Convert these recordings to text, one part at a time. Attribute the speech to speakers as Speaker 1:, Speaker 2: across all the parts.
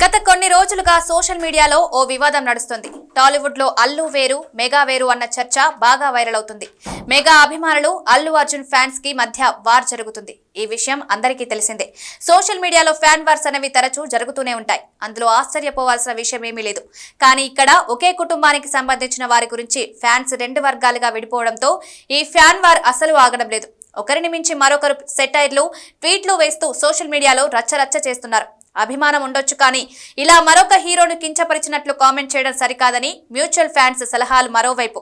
Speaker 1: గత కొన్ని రోజులుగా సోషల్ మీడియాలో ఓ వివాదం నడుస్తుంది. టాలీవుడ్ లో అల్లు వేరు మెగా వేరు అన్న చర్చ బాగా వైరల్ అవుతుంది. మెగా అభిమానులు అల్లు అర్జున్ ఫ్యాన్స్ కి మధ్య వార్ జరుగుతుంది. ఈ విషయం అందరికీ తెలిసిందే. సోషల్ మీడియాలో ఫ్యాన్ వార్స్ అనేవి తరచూ జరుగుతూనే ఉంటాయి. అందులో ఆశ్చర్యపోవాల్సిన విషయం ఏమీ లేదు. కానీ ఇక్కడ ఒకే కుటుంబానికి సంబంధించిన వారి గురించి ఫ్యాన్స్ రెండు వర్గాలుగా విడిపోవడంతో ఈ ఫ్యాన్ వార్ అసలు ఆగడం లేదు. ఒకరిని మించి మరొకరు సెటైర్లు, ట్వీట్లు వేస్తూ సోషల్ మీడియాలో రచ్చరచ్చ చేస్తున్నారు. అభిమానం ఉండొచ్చు, కానీ ఇలా మరొక హీరోను కించపరిచినట్లు కామెంట్ చేయడం సరికాదని మ్యూచువల్ ఫ్యాన్స్ సలహాలు. మరోవైపు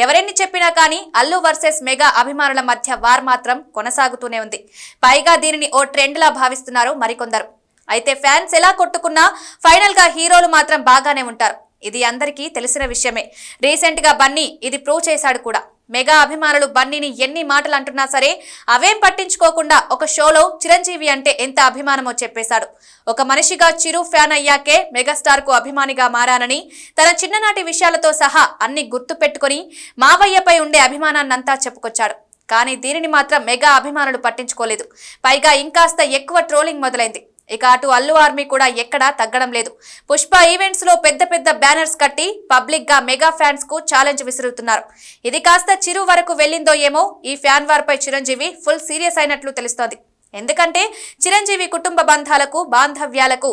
Speaker 1: ఎవరెన్ని చెప్పినా కానీ అల్లు వర్సెస్ మెగా అభిమానుల మధ్య వార్ మాత్రం కొనసాగుతూనే ఉంది. పైగా దీనిని ఓ ట్రెండ్ లా భావిస్తున్నారు మరికొందరు. అయితే ఫ్యాన్స్ ఎలా కొట్టుకున్నా ఫైనల్ గా హీరోలు మాత్రం బాగానే ఉంటారు. ఇది అందరికీ తెలిసిన విషయమే. రీసెంట్ గా బన్నీ ఇది ప్రూవ్ చేశాడు కూడా. మెగా అభిమానులు బన్నీని ఎన్ని మాటలు అంటున్నా సరే అవేం పట్టించుకోకుండా ఒక షోలో చిరంజీవి అంటే ఎంత అభిమానమో చెప్పేశాడు. ఒక మనిషిగా చిరు ఫ్యాన్ అయ్యాకే మెగాస్టార్ కు అభిమానిగా మారానని, తన చిన్ననాటి విషయాలతో సహా అన్ని గుర్తు పెట్టుకుని మావయ్యపై ఉండే అభిమానాన్నంతా చెప్పుకొచ్చాడు. కానీ దీనిని మాత్రం మెగా అభిమానులు పట్టించుకోలేదు. పైగా ఇంకాస్త ఎక్కువ ట్రోలింగ్ మొదలైంది. ఇక అటు అల్లు ఆర్మీ కూడా ఎక్కడా తగ్గడం లేదు. పుష్ప ఈవెంట్స్ లో పెద్ద పెద్ద బ్యానర్స్ కట్టి పబ్లిక్ గా మెగా ఫ్యాన్స్ కు ఛాలెంజ్ విసురుతున్నారు. ఇది కాస్త చిరు వరకు వెళ్ళిందో ఏమో. ఈ ఫ్యాన్ వార్ పై చిరంజీవి ఫుల్ సీరియస్ అయినట్లు తెలుస్తోంది. ఎందుకంటే చిరంజీవి కుటుంబ బంధాలకు, బాంధవ్యాలకు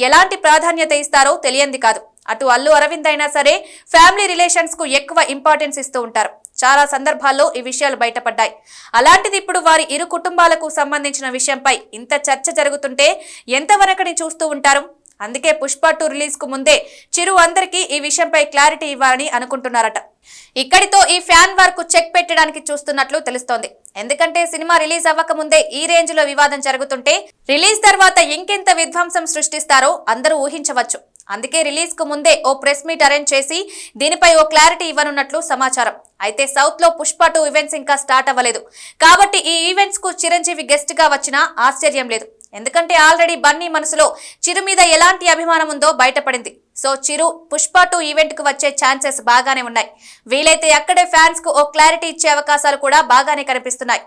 Speaker 1: ఎలాంటి ప్రాధాన్యత ఇస్తారో తెలియంది కాదు. అటు అల్లు అరవింద్ అయినా సరే ఫ్యామిలీ రిలేషన్స్ కు ఎక్కువ ఇంపార్టెన్స్ ఇస్తూ ఉంటారు. చాలా సందర్భాల్లో ఈ విషయాలు బయటపడ్డాయి. అలాంటిది ఇప్పుడు వారి ఇరు కుటుంబాలకు సంబంధించిన విషయంపై ఇంత చర్చ జరుగుతుంటే ఎంతవరకని చూస్తూ ఉంటారు. అందుకే పుష్ప 2 రిలీజ్ కు ముందే చిరు అందరికీ ఈ విషయంపై క్లారిటీ ఇవ్వాలని అనుకుంటున్నారట. ఇక్కడితో ఈ ఫ్యాన్ వార్ కు చెక్ పెట్టడానికి చూస్తున్నట్లు తెలుస్తోంది. ఎందుకంటే సినిమా రిలీజ్ అవ్వక ముందే ఈ రేంజ్ లో వివాదం జరుగుతుంటే రిలీజ్ తర్వాత ఇంకెంత విధ్వంసం సృష్టిస్తారో అందరూ ఊహించవచ్చు. అందుకే రిలీజ్ కు ముందే ఓ ప్రెస్ మీట్ అరేంజ్ చేసి దీనిపై ఓ క్లారిటీ ఇవ్వనున్నట్లు సమాచారం. అయితే సౌత్ లో పుష్ప 2 ఈవెంట్స్ ఇంకా స్టార్ట్ అవ్వలేదు. కాబట్టి ఈ ఈవెంట్స్ కు చిరంజీవి గెస్ట్ గా వచ్చినా ఆశ్చర్యం లేదు. ఎందుకంటే ఆల్రెడీ బన్నీ మనసులో చిరు మీద ఎలాంటి అభిమానం ఉందో బయటపడింది. సో చిరు పుష్ప 2 ఈవెంట్ కు వచ్చే ఛాన్సెస్ బాగానే ఉన్నాయి. వీలైతే అక్కడే ఫ్యాన్స్ కు ఓ క్లారిటీ ఇచ్చే అవకాశాలు కూడా బాగానే కనిపిస్తున్నాయి.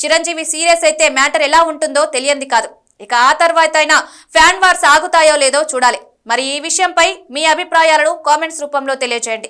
Speaker 1: చిరంజీవి సీరియస్ అయితే మ్యాటర్ ఎలా ఉంటుందో తెలియంది కాదు. ఇక ఆ తర్వాత అయినా ఫ్యాన్ వార్స్ ఆగుతాయో లేదో చూడాలి. మరి ఈ విషయంపై మీ అభిప్రాయాలను కామెంట్స్ రూపంలో తెలియజేయండి.